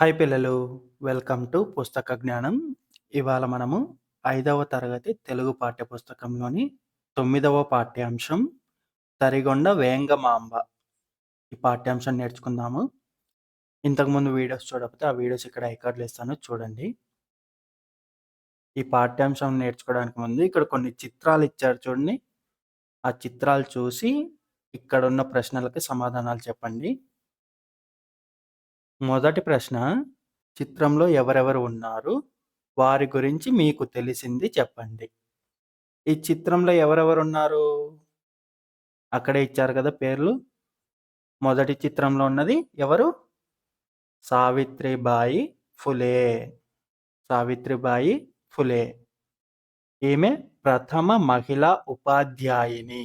Hi పిల్లలు! Welcome to పుస్తక జ్ఞానం. ఇవాళ మనము 5వ తరగతి తెలుగు పాఠ్యపుస్తకంలోని 9వ పాఠ్యాంశం 'తరిగొండ వేంగమాంబ' ఈ పాఠ్యాంశం నేర్చుకుందాము. ఇంతకుముందు వీడియోస్ చూడకపోతే ఆ వీడియోస్ ఇక్కడ ఐకార్డ్‌లో ఇస్తాను చూడండి. ఈ పాఠ్యాంశం నేర్చుకోవడానికి ముందు ఇక్కడ కొన్ని చిత్రాలు ఇచ్చారు చూడండి. ఆ చిత్రాలు చూసి ఇక్కడున్న ప్రశ్నలకి సమాధానాలు చెప్పండి. మొదటి ప్రశ్న, చిత్రంలో ఎవరెవరు ఉన్నారు? వారి గురించి మీకు తెలిసింది చెప్పండి. ఈ చిత్రంలో ఎవరెవరున్నారు? అక్కడే ఇచ్చారు కదా పేర్లు. మొదటి చిత్రంలో ఉన్నది ఎవరు? సావిత్రిబాయి ఫులే. సావిత్రిబాయి ఫులే. ఈమె ప్రథమ మహిళా ఉపాధ్యాయిని.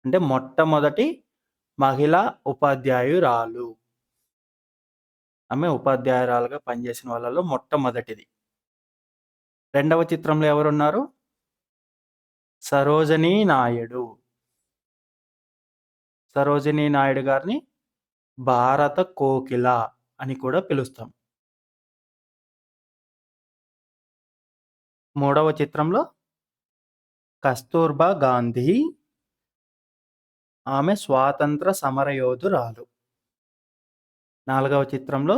అంటే మొట్టమొదటి మహిళా ఉపాధ్యాయురాలు. ఆమె ఉపాధ్యాయురాలుగా పనిచేసిన వాళ్ళలో మొట్టమొదటిది. రెండవ చిత్రంలో ఎవరున్నారు? సరోజినీ నాయుడు. సరోజినీ నాయుడు గారిని భారత కోకిల అని కూడా పిలుస్తాం. మూడవ చిత్రంలో కస్తూర్బా గాంధీ. ఆమె స్వాతంత్ర సమరయోధురాలు. నాలుగవ చిత్రంలో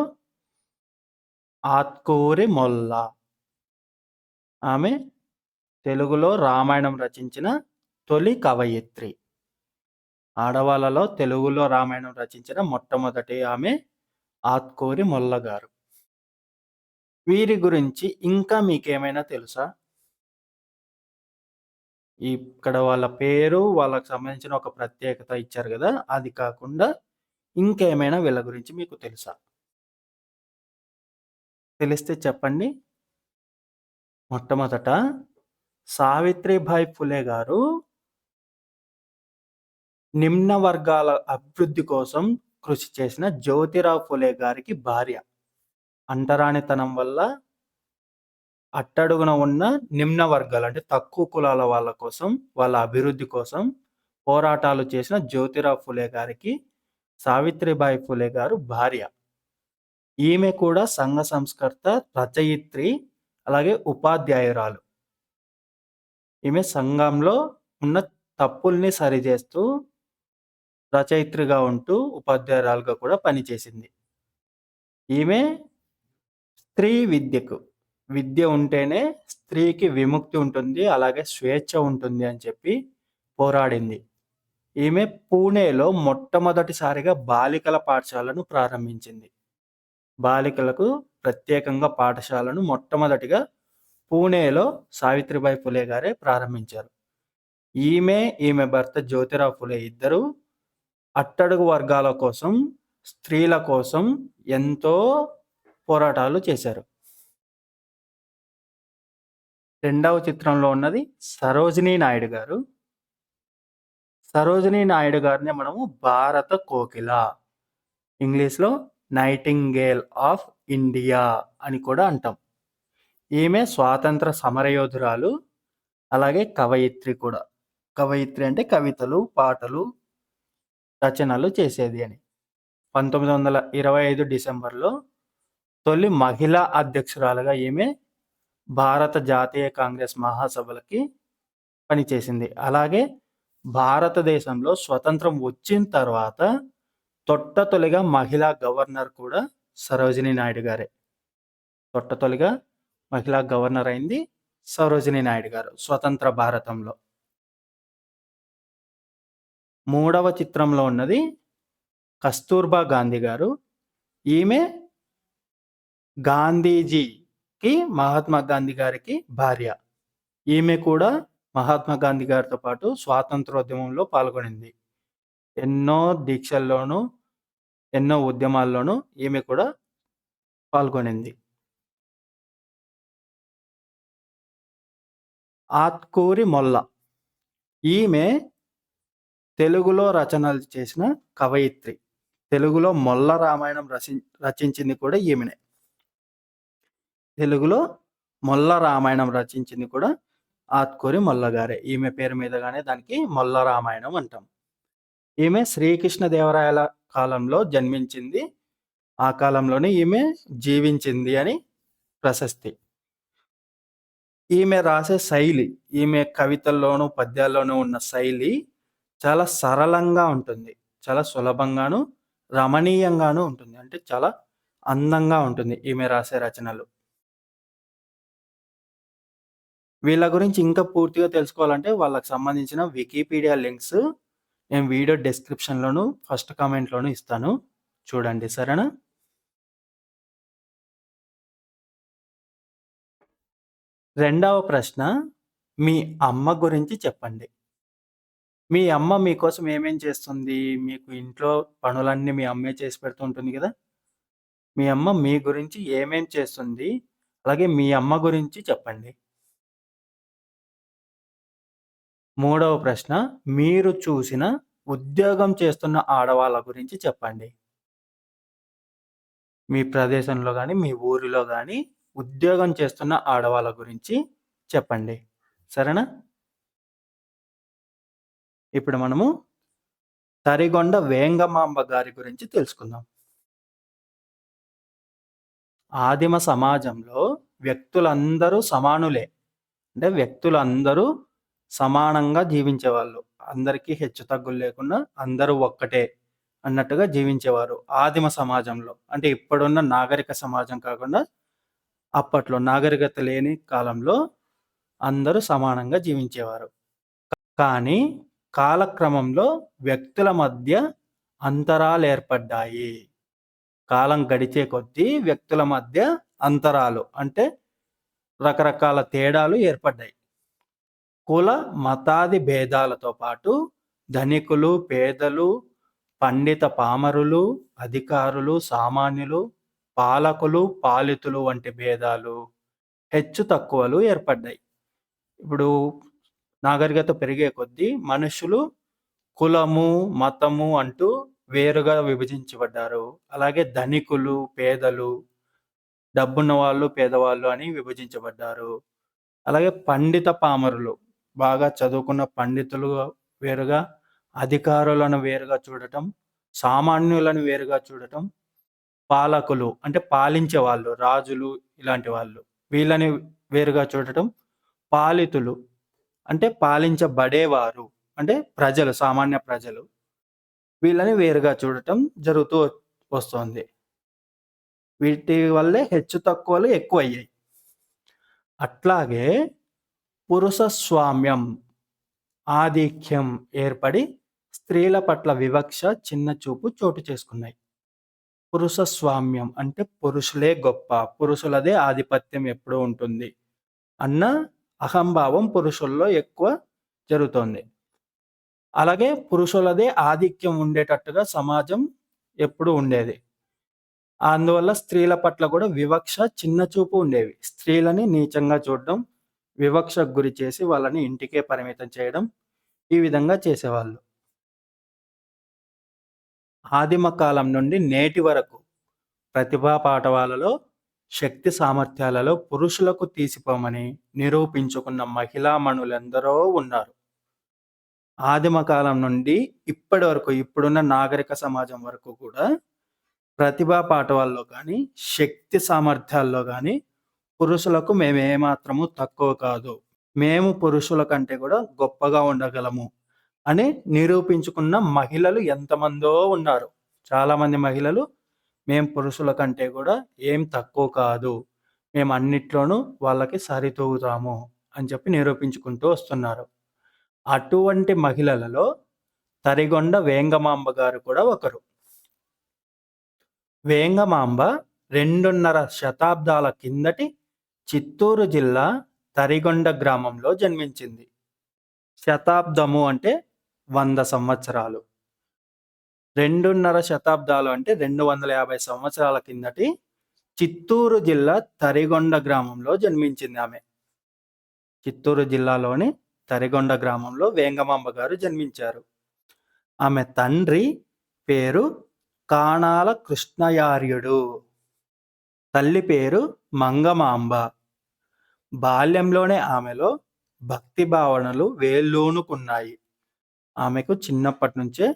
ఆత్కూరి మొల్ల. ఆమె తెలుగులో రామాయణం రచించిన తొలి కవయిత్రి. ఆడవాళ్ళలో తెలుగులో రామాయణం రచించిన మొట్టమొదటి ఆమె ఆత్కూరి మొల్ల గారు. వీరి గురించి ఇంకా మీకేమైనా తెలుసా? ఇక్కడ వాళ్ళ పేరు, వాళ్ళకి సంబంధించిన ఒక ప్రత్యేకత ఇచ్చారు గదా! అది కాకుండా ఇంకేమైనా వీళ్ళ గురించి మీకు తెలుసా? తెలిస్తే చెప్పండి. మొట్టమొదట సావిత్రిబాయి ఫులే గారు నిమ్న వర్గాల అభివృద్ధి కోసం కృషి చేసిన జ్యోతిరావు ఫులే గారికి భార్య. అంటరానితనం వల్ల అట్టడుగున ఉన్న నిమ్న వర్గాలు అంటే తక్కువ కులాల వాళ్ళ కోసం, వాళ్ళ అభివృద్ధి కోసం పోరాటాలు చేసిన జ్యోతిరావు ఫులే గారికి సావిత్రిబాయి ఫులే గారు భార్య. ఈమె కూడా సంఘ సంస్కర్త, రచయిత్రి, అలాగే ఉపాధ్యాయురాలు. ఈమె సంఘంలో ఉన్న తప్పుల్ని సరిచేస్తూ రచయిత్రిగా ఉంటూ ఉపాధ్యాయురాలుగా కూడా పనిచేసింది. ఈమె స్త్రీ విద్య ఉంటేనే స్త్రీకి విముక్తి ఉంటుంది, అలాగే స్వేచ్ఛ ఉంటుంది అని చెప్పి పోరాడింది. ఈమె పూణేలో మొట్టమొదటిసారిగా బాలికల పాఠశాలను ప్రారంభించింది. బాలికలకు ప్రత్యేకంగా పాఠశాలను మొట్టమొదటిగా పూణేలో సావిత్రిబాయి ఫులే గారే ప్రారంభించారు. ఈమె భర్త జ్యోతిరావు ఫులే ఇద్దరు అట్టడుగు వర్గాల కోసం, స్త్రీల కోసం ఎంతో పోరాటాలు చేశారు. రెండవ చిత్రంలో ఉన్నది సరోజినీ నాయుడు గారు. సరోజినీ నాయుడు గారిని మనము భారత కోకిల, ఇంగ్లీష్‌లో నైటింగేల్ ఆఫ్ ఇండియా అని కూడా అంటాం. ఈమె స్వాతంత్ర సమరయోధురాలు, అలాగే కవయిత్రి కూడా. కవయిత్రి అంటే కవితలు, పాటలు, రచనలు చేసేది అని. 1925 డిసెంబర్‌లో తొలి మహిళా అధ్యక్షురాలుగా ఈమె భారత జాతీయ కాంగ్రెస్ మహాసభలకి పనిచేసింది. అలాగే భారతదేశంలో స్వతంత్రం వచ్చిన తర్వాత తొలిగా మహిళా గవర్నర్ కూడా సరోజినీ నాయుడు గారే. తొలిగా మహిళా గవర్నర్ అయింది సరోజినీ నాయుడు గారు స్వతంత్ర భారతంలో. మూడవ చిత్రంలో ఉన్నది కస్తూర్బా గాంధీ గారు. ఈమె గాంధీజీకి, మహాత్మా గాంధీ గారికి భార్య. ఈమె కూడా మహాత్మా గాంధీ గారితో పాటు స్వాతంత్రోద్యమంలో పాల్గొనింది. ఎన్నో దీక్షల్లోనూ, ఎన్నో ఉద్యమాల్లోనూ ఈమె కూడా పాల్గొనింది. ఆత్కూరి మొల్ల. ఈమె తెలుగులో రచనలు చేసిన కవయిత్రి. తెలుగులో మొల్ల రామాయణం రచించింది కూడా ఈమెనే. తెలుగులో మొల్ల రామాయణం రచించింది కూడా ఆత్కూరి మొల్ల గారే. ఈమె పేరు మీదగానే దానికి మొల్ల రామాయణం అంటాం. ఈమె శ్రీకృష్ణదేవరాయల కాలంలో జన్మించింది. ఆ కాలంలోనే ఈమె జీవించింది అని ప్రశస్తి. ఈమె రాసే శైలి, ఈమె కవితల్లోనూ, పద్యాల్లోనూ ఉన్న శైలి చాలా సరళంగా ఉంటుంది. చాలా సులభంగాను, రమణీయంగాను ఉంటుంది. అంటే చాలా అందంగా ఉంటుంది ఈమె రాసే రచనలు. వీళ్ళ గురించి ఇంకా పూర్తిగా తెలుసుకోవాలంటే వాళ్ళకి సంబంధించిన వికీపీడియా లింక్స్ నేను వీడియో డిస్క్రిప్షన్‌లోను, ఫస్ట్ కామెంట్‌లోను ఇస్తాను. చూడండి. సరేనా? రెండవ ప్రశ్న, మీ అమ్మ గురించి చెప్పండి. మీ అమ్మ మీకోసం ఏమేం చేస్తుంది? మీకు ఇంట్లో పనులన్నీ మీ అమ్మే చేసి పెడుతూ ఉంటుంది గదా! మీ అమ్మ మీ గురించి ఏమేం చేస్తుంది? అలాగే మీ అమ్మ గురించి చెప్పండి. మూడవ ప్రశ్న, మీరు చూసిన ఉద్యోగం చేస్తున్న ఆడవాళ్ళ గురించి చెప్పండి. మీ ప్రదేశంలో గాని, మీ ఊరిలో గాని ఉద్యోగం చేస్తున్న ఆడవాళ్ళ గురించి చెప్పండి. సరేనా? ఇప్పుడు మనము తరిగొండ వేంగమాంబ గారి గురించి తెలుసుకుందాం. ఆదిమ సమాజంలో వ్యక్తులందరూ సమానులే. అంటే వ్యక్తులందరూ సమానంగా జీవించేవాళ్ళు. అందరికీ హెచ్చుతగ్గులు లేకుండా అందరూ ఒక్కటే అన్నట్టుగా జీవించేవారు. ఆదిమ సమాజంలో. అంటే ఇప్పుడున్న నాగరిక సమాజం కాకుండా అప్పట్లో నాగరికత లేని కాలంలో అందరూ సమానంగా జీవించేవారు. కానీ కాలక్రమంలో వ్యక్తుల మధ్య అంతరాలేర్పడ్డాయి. కాలం గడిచే కొద్దీ వ్యక్తుల మధ్య అంతరాలు అంటే రకరకాల తేడాలు ఏర్పడ్డాయి. కుల, మతాది భేదాలతో పాటు ధనికులు, పేదలు, పండిత పామరులు, అధికారులు, సామాన్యులు, పాలకులు, పాలితులు వంటి భేదాలు, హెచ్చు తక్కువలు ఏర్పడ్డాయి. ఇప్పుడు నాగరికత పెరిగే కొద్దీ మనుషులు కులము, మతము అంటూ వేరుగా విభజించబడ్డారు. అలాగే ధనికులు, పేదలు, డబ్బున్న వాళ్ళు, పేదవాళ్ళు అని విభజించబడ్డారు. అలాగే పండిత పామరులు, బాగా చదువుకున్న పండితులు వేరుగా, అధికారులను వేరుగా చూడటం, సామాన్యులను వేరుగా చూడటం, పాలకులు అంటే పాలించేవాళ్ళు, రాజులు ఇలాంటి వాళ్ళు. వీళ్ళని వేరుగా చూడటం, పాలితులు అంటే పాలించబడేవారు. అంటే ప్రజలు, సామాన్య ప్రజలు. వీళ్ళని వేరుగా చూడటం జరుగుతూ వస్తోంది. వీటి వల్లే హెచ్చుతక్కువలు ఎక్కువయ్యాయి. అట్లాగే పురుష స్వామ్యం, ఆధిక్యం ఏర్పడి స్త్రీల పట్ల వివక్ష, చిన్న చూపు చోటు చేసుకున్నాయి. పురుష స్వామ్యం అంటే పురుషులే గొప్ప, పురుషులదే ఆధిపత్యం ఎప్పుడూ ఉంటుంది అన్న అహంభావం పురుషుల్లో ఎక్కువ జరుగుతోంది. అలాగే పురుషులదే ఆధిక్యం ఉండేటట్టుగా సమాజం ఎప్పుడూ ఉండేది. అందువల్ల స్త్రీల పట్ల కూడా వివక్ష, చిన్న చూపు ఉండేవి. స్త్రీలని నీచంగా చూడడం, వివక్షకు గురి చేసి వాళ్ళని ఇంటికే పరిమితం చేయడం, ఈ విధంగా చేసేవాళ్ళు. ఆదిమ కాలం నుండి నేటి వరకు ప్రతిభా పాటవాలలో, శక్తి సామర్థ్యాలలో పురుషులకు తీసిపోమని నిరూపించుకున్న మహిళామణులెందరో ఉన్నారు. ఆదిమ కాలం నుండి ఇప్పటి వరకు, ఇప్పుడున్న నాగరిక సమాజం వరకు కూడా ప్రతిభా పాటవాల్లో గానీ, శక్తి సామర్థ్యాల్లో గానీ పురుషులకు మేమేమాత్రము తక్కువ కాదు. మేము పురుషుల కంటే కూడా గొప్పగా ఉండగలము అని నిరూపించుకున్న మహిళలు ఎంతమందో ఉన్నారు. చాలామంది మహిళలు మేము పురుషుల కంటే కూడా ఏం తక్కువ కాదు. మేము అన్నిట్లోనూ వాళ్ళకి సరితూగుతాము అని చెప్పి నిరూపించుకుంటూ వస్తున్నారు. అటువంటి మహిళలలో తరిగొండ వేంగమాంబ గారు కూడా ఒకరు. వేంగమాంబ 2.5 శతాబ్దాల కిందటి చిత్తూరు జిల్లా తరిగొండ గ్రామంలో జన్మించింది. శతాబ్దము అంటే 100 సంవత్సరాలు. 2.5 శతాబ్దాలు అంటే 250 సంవత్సరాల కిందటి చిత్తూరు జిల్లా తరిగొండ గ్రామంలో జన్మించింది ఆమె. చిత్తూరు జిల్లాలోని తరిగొండ గ్రామంలో వేంగమాంబ గారు జన్మించారు. ఆమె తండ్రి పేరు కానాల కృష్ణయార్యుడు. తల్లి పేరు మంగమాంబ. బాల్యంలోనే ఆమెలో భక్తి భావనలు వేళ్ళూనుకున్నాయి. ఆమెకు చిన్నప్పటి నుంచే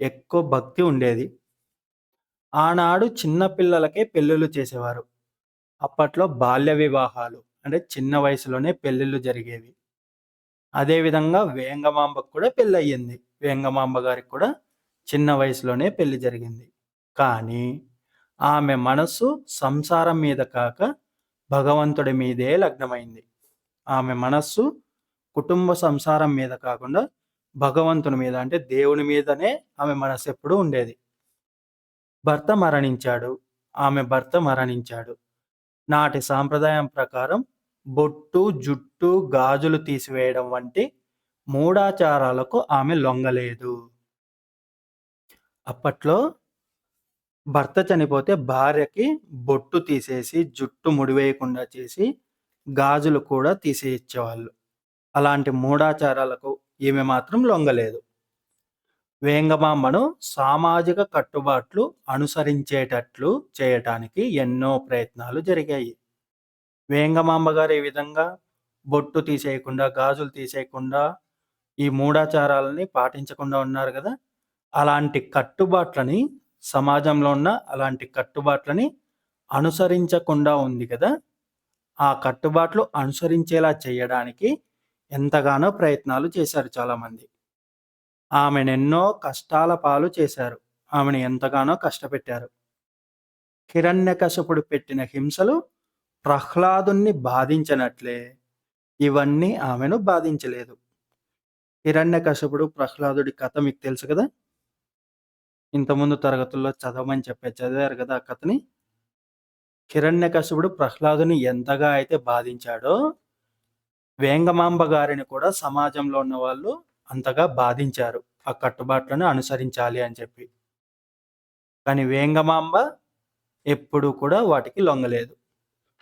ఎక్కువ భక్తి ఉండేది. ఆనాడు చిన్న పిల్లలకే పెళ్ళిళ్ళు చేసేవారు. అప్పట్లో బాల్య వివాహాలు అంటే చిన్న వయసులోనే పెళ్ళిళ్ళు జరిగేవి. అదే విధంగా వేంగమాంబకు కూడా పెళ్లయ్యింది. వేంగమాంబ గారికి కూడా చిన్న వయసులోనే పెళ్లి జరిగింది. కానీ ఆమె మనస్సు సంసారం మీద కాక భగవంతుడి మీదే లగ్నమైంది. ఆమె మనస్సు కుటుంబ సంసారం మీద కాకుండా భగవంతుని మీద అంటే దేవుని మీదనే ఆమె మనసెప్పుడూ ఉండేది. భర్త మరణించాడు. ఆమె భర్త మరణించాడు. నాటి సాంప్రదాయం ప్రకారం బొట్టు, జుట్టు, గాజులు తీసివేయడం వంటి మూఢాచారాలకు ఆమె లొంగలేదు. అప్పట్లో భర్త చనిపోతే భార్యకి బొట్టు తీసేసి, జుట్టు ముడివేయకుండా చేసి, గాజులు కూడా తీసేయిచ్చేవాళ్ళు. అలాంటి మూఢాచారాలకు ఈమె మాత్రం లొంగలేదు. వేంగమాంబను సామాజిక కట్టుబాట్లు అనుసరించేటట్లు చేయటానికి ఎన్నో ప్రయత్నాలు జరిగాయి. వేంగమాంబ గారు ఈ విధంగా బొట్టు తీసేయకుండా, గాజులు తీసేయకుండా, ఈ మూఢాచారాలని పాటించకుండా ఉన్నారు గదా! అలాంటి కట్టుబాట్లని సమాజంలో ఉన్న అలాంటి కట్టుబాట్లని అనుసరించకుండా ఉంది గదా! ఆ కట్టుబాట్లు అనుసరించేలా చేయడానికి ఎంతగానో ప్రయత్నాలు చేశారు చాలామంది. ఆమెనెన్నో కష్టాల పాలు చేశారు. ఆమెను ఎంతగానో కష్టపెట్టారు. హిరణ్యకశపుడు పెట్టిన హింసలు ప్రహ్లాదుని బాధించనట్లే ఇవన్నీ ఆమెను బాధించలేదు. హిరణ్యకశపుడు, ప్రహ్లాదుడి కథ మీకు తెలుసు కదా! ఇంతకుముందు తరగతుల్లో చదవమని చదివారు కదా ఆ కథని. హిరణ్యకశపుడు ప్రహ్లాదుని ఎంతగా అయితే బాధించాడో, వేంగమాంబ గారిని కూడా సమాజంలో ఉన్నవాళ్ళు అంతగా బాధించారు. ఆ కట్టుబాట్లను అనుసరించాలి అని చెప్పి. కానీ వేంగమాంబ ఎప్పుడూ కూడా వాటికి లొంగలేదు.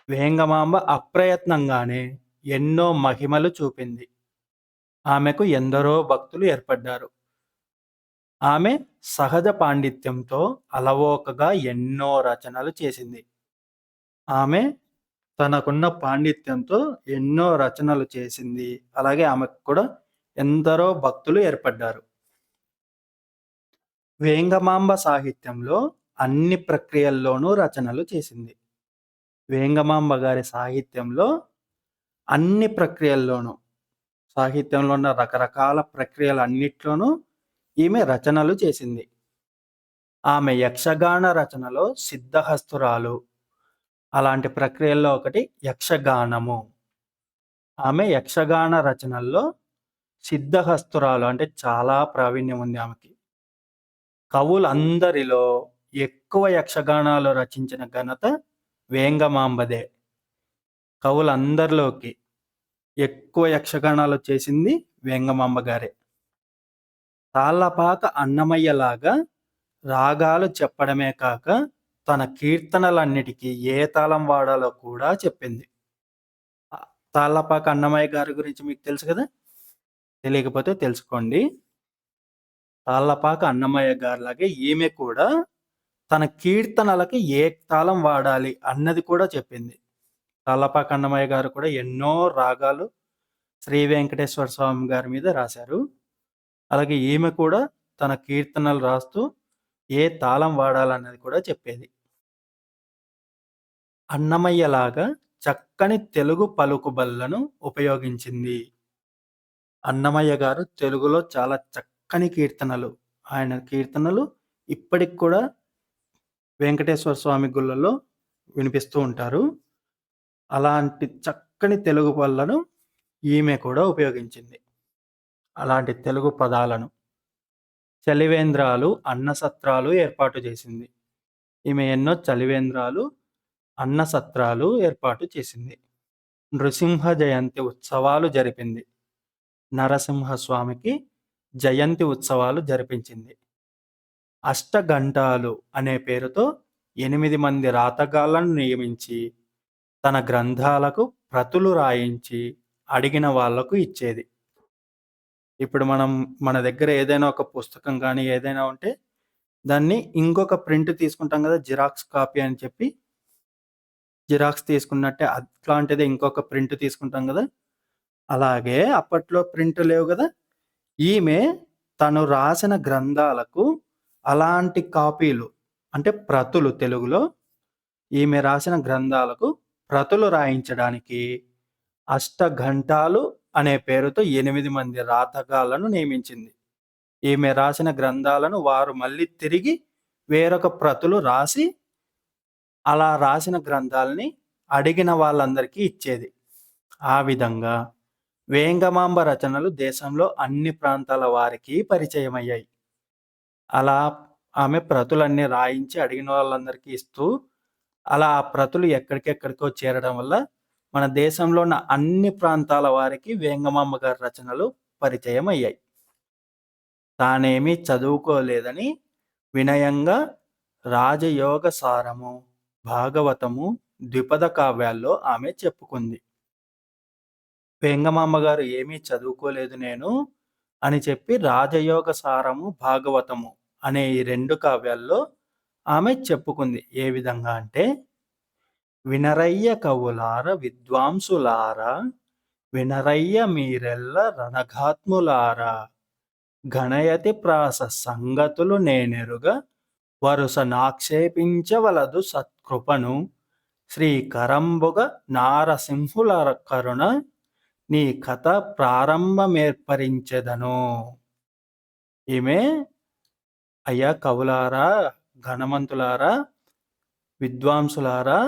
వేంగమాంబ అప్రయత్నంగానే ఎన్నో మహిమలు చూపింది. ఆమెకు ఎందరో భక్తులు ఏర్పడ్డారు. ఆమె సహజ పాండిత్యంతో అలవోకగా ఎన్నో రచనలు చేసింది. ఆమె తనకున్న పాండిత్యంతో ఎన్నో రచనలు చేసింది. అలాగే ఆమెకు కూడా ఎందరో భక్తులు ఏర్పడ్డారు. వేంగమాంబ సాహిత్యంలో అన్ని ప్రక్రియల్లోనూ రచనలు చేసింది. వేంగమాంబ గారి సాహిత్యంలో అన్ని ప్రక్రియల్లోనూ, సాహిత్యంలో ఉన్న రకరకాల ప్రక్రియలన్నిట్లోనూ ఈమె రచనలు చేసింది. ఆమె యక్షగాన రచనలో సిద్ధహస్తురాలు. అలాంటి ప్రక్రియల్లో ఒకటి యక్షగానము. ఆమె యక్షగాన రచనల్లో సిద్ధహస్తురాలు అంటే చాలా ప్రావీణ్యం ఉంది ఆమెకి. కవులందరిలో ఎక్కువ యక్షగానాలు రచించిన ఘనత వేంగమాంబదే. కవులందరిలోకి ఎక్కువ యక్షగానాలు చేసింది వేంగమాంబ గారే. తాళ్ళపాక అన్నమయ్యలాగా రాగాలు చెప్పడమే కాక తన కీర్తనలన్నిటికీ ఏ తాళం వాడాలో కూడా చెప్పింది. తాళ్ళపాక అన్నమయ్య గారి గురించి మీకు తెలుసు కదా! తెలియకపోతే తెలుసుకోండి. తాళ్ళపాక అన్నమయ్య గారిలాగే ఈమె కూడా తన కీర్తనలకి ఏ తాళం వాడాలి అన్నది కూడా చెప్పింది. తాళ్ళపాక అన్నమయ్య గారు కూడా ఎన్నో రాగాలు శ్రీ వెంకటేశ్వర స్వామి గారి మీద రాశారు. అలాగే ఈమె కూడా తన కీర్తనలు రాస్తూ ఏ తాళం వాడాలన్నది కూడా చెప్పేది. అన్నమయ్యలాగా చక్కని తెలుగు పలుకుబళ్లను ఉపయోగించింది. అన్నమయ్య గారు తెలుగులో చాలా చక్కని కీర్తనలు. ఆయన కీర్తనలు ఇప్పటికి కూడా వెంకటేశ్వర స్వామి గుళ్ళలో వినిపిస్తూ ఉంటారు. అలాంటి చక్కని తెలుగు పదాలను ఈమె కూడా ఉపయోగించింది. అలాంటి తెలుగు పదాలను. చలివేంద్రాలు, అన్నసత్రాలు ఏర్పాటు చేసింది. ఈమె ఎన్నో చలివేంద్రాలు, అన్నసత్రాలు ఏర్పాటు చేసింది. నృసింహ జయంతి ఉత్సవాలు జరిపింది. నరసింహస్వామికి జయంతి ఉత్సవాలు జరిపించింది. అష్టఘంటాలు అనే పేరుతో 8 మంది రాతగాళ్లను నియమించి తన గ్రంథాలకు ప్రతులు రాయించి అడిగిన వాళ్లకు ఇచ్చేది. ఇప్పుడు మన దగ్గర ఏదైనా ఒక పుస్తకం కానీ ఏదైనా ఉంటే దాన్ని ఇంకొక ప్రింట్ తీసుకుంటాం కదా! జిరాక్స్ కాపీ అని చెప్పి. జిరాక్స్ తీసుకున్నట్టే అట్లాంటిదే ఇంకొక ప్రింట్ తీసుకుంటాం గదా! అలాగే అప్పట్లో ప్రింట్ లేవు గదా! ఈమె తను రాసిన గ్రంథాలకు అలాంటి కాపీలు అంటే ప్రతులు తెలుగులో. ఈమె రాసిన గ్రంథాలకు ప్రతులు రాయించడానికి అష్టఘంటాలు అనే పేరుతో 8 మంది రాతగాళ్లను నియమించింది. ఈమె రాసిన గ్రంథాలను వారు మళ్ళీ తిరిగి వేరొక ప్రతులు రాసి, అలా రాసిన గ్రంథాల్ని అడిగిన వాళ్ళందరికీ ఇచ్చేది. ఆ విధంగా వేంగమాంబ రచనలు దేశంలో అన్ని ప్రాంతాల వారికి పరిచయమయ్యాయి. అలా ఆమె ప్రతులన్నీ రాయించి అడిగిన వాళ్ళందరికీ ఇస్తూ, అలా ఆ ప్రతులు ఎక్కడికెక్కడికో చేరడం వల్ల మన దేశంలో ఉన్న అన్ని ప్రాంతాల వారికి వేంగమాంబ గారి రచనలు పరిచయమయ్యాయి. తానేమీ చదువుకోలేదని వినయంగా రాజయోగ సారము, భాగవతము, ద్విపద కావ్యాల్లో ఆమె చెప్పుకుంది. వేంగమాంబ గారు ఏమీ చదువుకోలేదు నేను అని చెప్పి రాజయోగ సారము, భాగవతము అనే ఈ 2 కావ్యాల్లో ఆమె చెప్పుకుంది. ఏ విధంగా అంటే, వినరయ్య కవులార విద్వాంసులారా, వినరయ్య మీరెల్ల రణఘాత్ములారా, గణయతి ప్రాస సంగతులు నేనెరుగ, వరుస నాక్షేపించవలదు సత్కృపను, శ్రీకరంబుగ నారసింహుల కరుణ, నీ కథ ప్రారంభమేర్పరించెదను. ఈమె, అయ్యా కవులారా, ఘనమంతులారా, విద్వాంసులారా,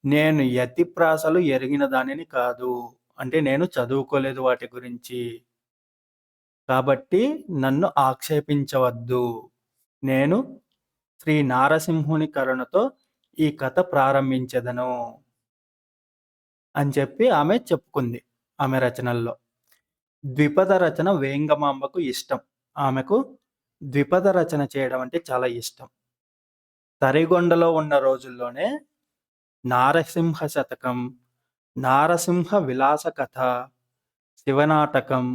నేను యతి ప్రాసలు ఎరిగిన దానిని కాదు. అంటే నేను చదువుకోలేదు వాటి గురించి. కాబట్టి నన్ను ఆక్షేపించవద్దు. నేను శ్రీ నారసింహుని కరుణతో ఈ కథ ప్రారంభించెదను అని చెప్పి ఆమె చెప్పుకుంది ఆమె రచనల్లో. ద్విపద రచన వేంగమాంబకు ఇష్టం. ఆమెకు ద్విపద రచన చేయడం అంటే చాలా ఇష్టం. తరిగొండలో ఉన్న రోజుల్లోనే నారసింహ శతకం, నారసింహ విలాస కథ, శివనాటకం,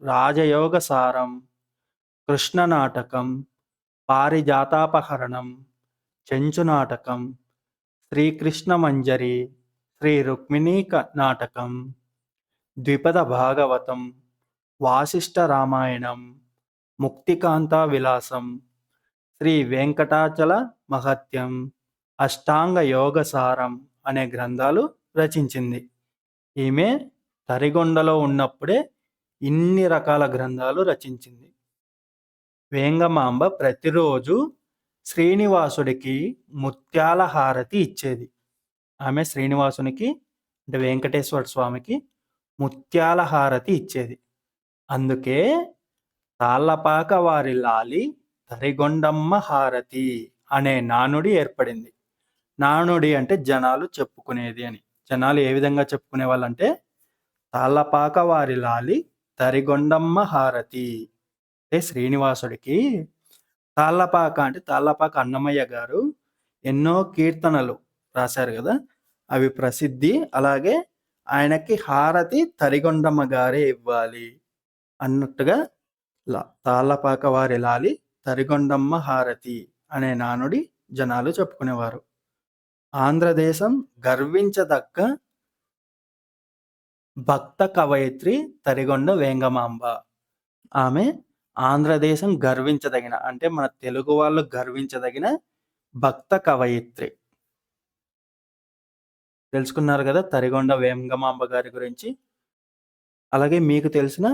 రాజయోగ సారం, కృష్ణ నాటకం, పారిజాతాపహరణం, చెంచు నాటకం, శ్రీకృష్ణ మంజరి, శ్రీ రుక్మిణీ నాటకం, ద్విపద భాగవతం, వాసిష్ఠ రామాయణం, ముక్తికాంతా విలాసం, శ్రీ వెంకటాచల మహత్యం, అష్టాంగ యోగ సారం అనే గ్రంథాలు రచించింది. ఈమె తరిగొండలో ఉన్నప్పుడే ఇన్ని రకాల గ్రంథాలు రచించింది. వేంగమాంబ ప్రతిరోజు శ్రీనివాసుడికి ముత్యాల హారతి ఇచ్చేది. ఆమె శ్రీనివాసునికి అంటే వెంకటేశ్వర స్వామికి ముత్యాల హారతి ఇచ్చేది. అందుకే తాళ్ళపాక వారి లాలి తరిగొండమ్మ హారతి అనే నానుడి ఏర్పడింది. నానుడి అంటే జనాలు చెప్పుకునేది అని. జనాలు ఏ విధంగా చెప్పుకునే వాళ్ళంటే, తాళ్ళపాక వారి లాలి తరిగొండమ్మ హారతి. అంటే శ్రీనివాసుడికి తాళ్ళపాక అంటే తాళ్ళపాక అన్నమయ్య గారు ఎన్నో కీర్తనలు రాశారు కదా, అవి ప్రసిద్ధి. అలాగే ఆయనకి హారతి తరిగొండమ్మ గారే ఇవ్వాలి అన్నట్టుగా తాళ్ళపాక వారి లాలి తరిగొండమ్మ హారతి అనే నానుడి జనాలు చెప్పుకునేవారు. ఆంధ్రదేశం గర్వించదగ్గ భక్త కవయిత్రి తరిగొండ వేంగమాంబ. ఆమె ఆంధ్రదేశం గర్వించదగిన అంటే మన తెలుగు వాళ్ళు గర్వించదగిన భక్త కవయిత్రి. తెలుసుకున్నారు కదా తరిగొండ వేంగమాంబ గారి గురించి. అలాగే మీకు తెలిసిన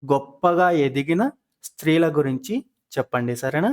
గొప్పగా ఎదిగిన స్త్రీల గురించి చెప్పండి, సరేనా?